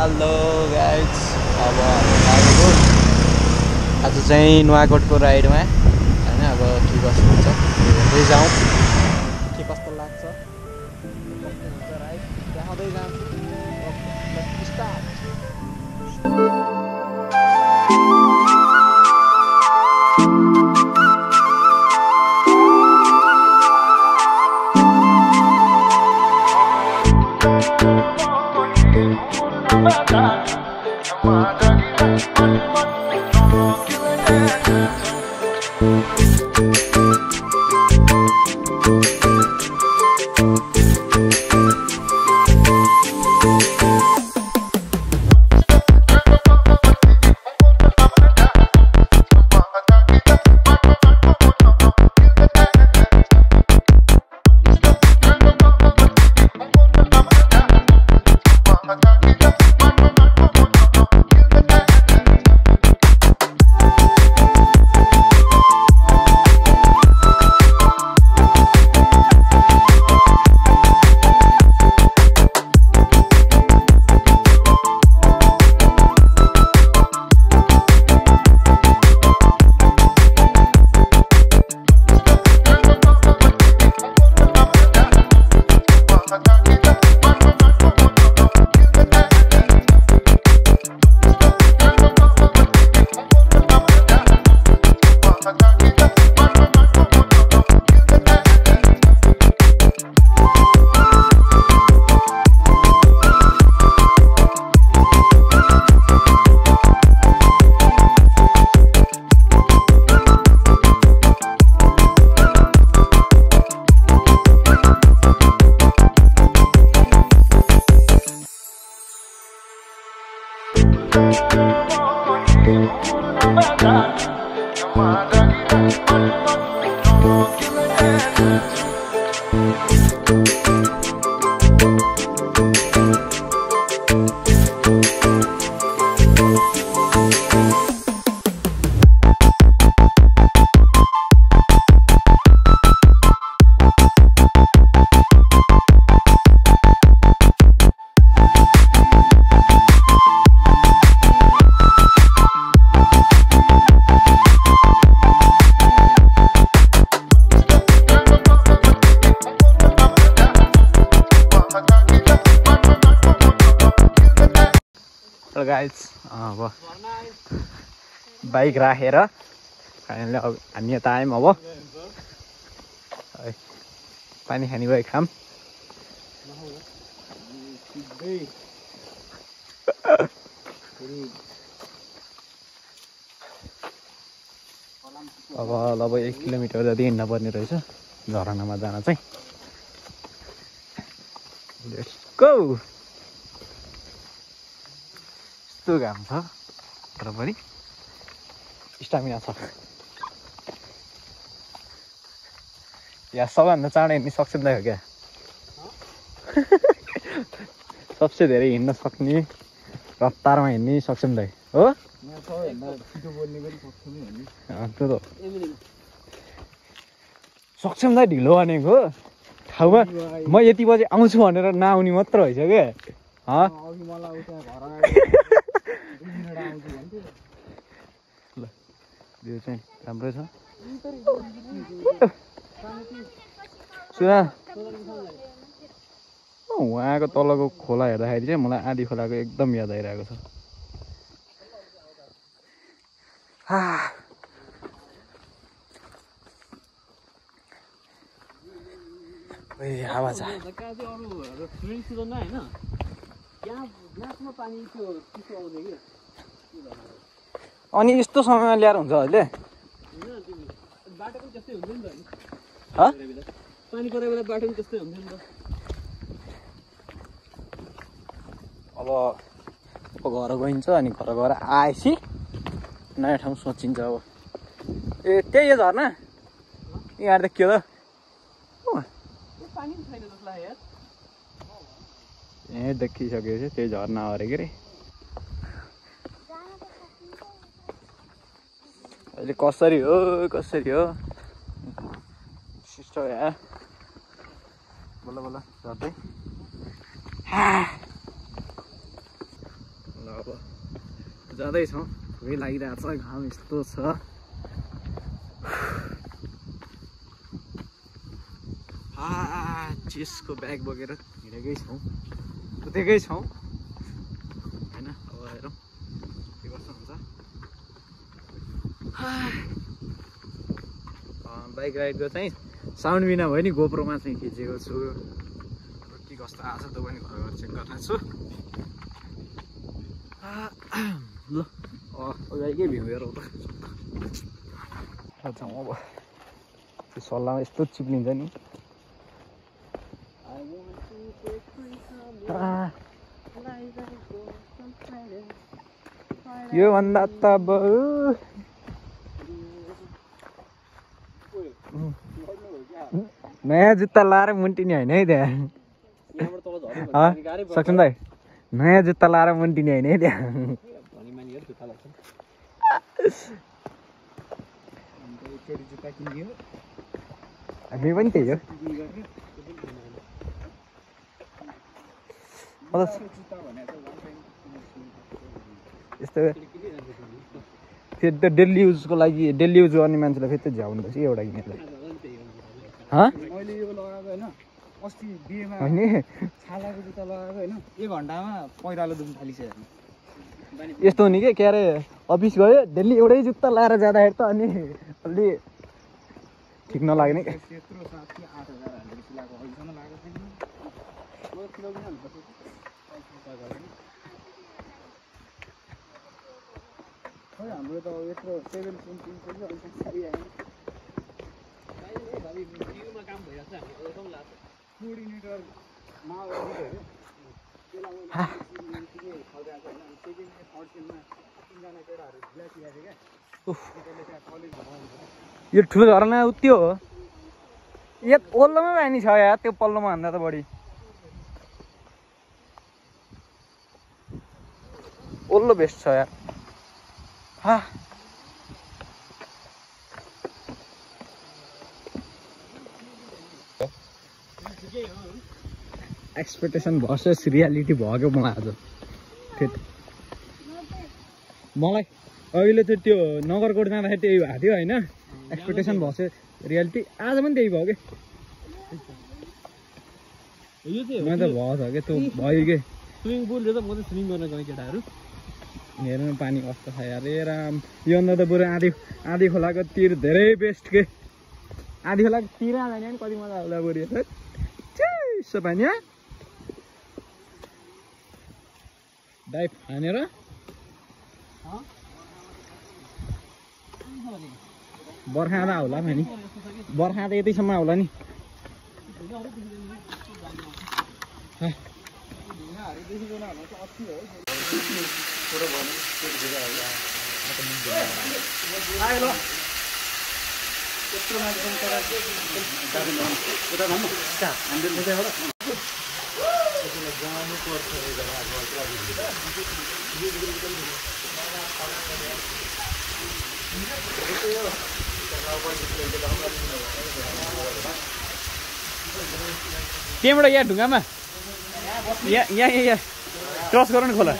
Hello guys, अब लागेको आज चाहिँ नुवाकोटको राइडमा होइन। अब के कस्तो हुन्छ हेर्दै जाउँ, के कस्तो लाग्छ, कस्तो हुन्छ राइड देखाउँदै जान्छु। स्टार्ट। गाइज अब बाइक राखेर फाइनली अब हामी यता आयौँ। अब पानी खाने भयो खाम। अब लगभग 1 किलोमिटर जति हिँड्न पर्ने रहेछ झरनामा जान चाहिँ। Let's go. यस्तो घाम छ तर पनि स्टामिना छ। यहाँ सबैभन्दा चाँडो हिँड्ने सक्षम दाइ हो क्या। सबसे धेरै हिँड्न सक्ने रफ्तारमा हिँड्ने सक्षम दाइ हो। त्यो त सक्षम दाइ ढिलो भनेको ठाउँमा म यति बजी आउँछु भनेर नआउने मात्र रहेछ क्या। यो चाहिँ राम्रै छ। सुना उहाँको तलको खोला हेर्दाखेरि चाहिँ मलाई आधी खोलाको एकदम याद आइरहेको छ। हावा छ। अनि यस्तो समयमा ल्याएर हुन्छ अहिले। पानी परेको बेला बाटो पनि त्यस्तै हुन्थ्यो नि त। अब घर गइन्छ अनि घर गएर आएपछि नयाँ ठाउँ सोचिन्छ। अब ए त्यही हो झर्ना यहाँ देखियो त। ए देखिसकेपछि त्यही झर्ना अरे के अरे। अहिले कसरी हो सिस्टर यहाँ बल्ल बल्ल झर्दै अब जाँदैछौँ भोकै लागिरहेको छ घाम यस्तो छ चेसको ब्याग बोकेर हिँडेकै छौँ कुदेकै छौँ होइन अब हेरौँ के कस्तो हुन्छ बाइक राइडको चाहिँ साउन्ड बिना भयो नि गोप्रोमा चाहिँ खिचेको छु के कस्तो आएको छ त पनि घर घर चेक गर्न छु ल अगाडिकै भ्यू हेरौँ त जाउँ अब त्यो सल्लाहमा यस्तो चिप्लिन्छ नि यो भन्दा त नयाँ जुत्ता लाएर मुन्टिने होइन है त्यहाँ सक्छन् दाइ नयाँ जुत्ता लाएर मुन्टिने होइन है त्यहाँ हामी पनि त्यही हो यस्तो फेरि त डेली युजको लागि डेली युज गर्ने मान्छेलाई फेरि त झ्याउनु पर्छ एउटा किनेर यस्तो हो नि के अरे अफिस गयो डेली एउटै जुत्ता लाएर जाँदाखेरि त अनि अलि ठिक नलाग्ने हाम्रो त यत्रो 7 यो ठुलो झरना उत्यो हो एक ओल्लोमा पानी छ यार त्यो पल्लोमा भन्दा त बढी ओल्लो बेस्ट छ यार एक्सपेक्टेसन भर्सेस रियालिटी भयो मलाई आज मलाई अहिले चाहिँ त्यो नगरकोट जाँदाखेरि त्यही भएको थियो होइन एक्सपेक्टेसन भर्सेस रियालिटी आज पनि त्यही भयो कि म त भएछ क्या त्यो भयो कि स्विमिङ पुल रहेछ म चाहिँ स्विमिङ गर्न गएँ केटाहरू हेर्नु पानी कस्तो छ यार ए राम योभन्दा त बरु आधी खोलाको तिर धेरै बेस्ट के आधी खोलाको तिर हाल्यो भने कति मजा आउँला बरु यसो पानी डाइभ हानेर बर्खा आउँदा होला नि बर्खा त यतैसम्म आउला नि त्यहाँबाट यहाँ ढुङ्गामा यहाँ क्रस गरौँ न खोला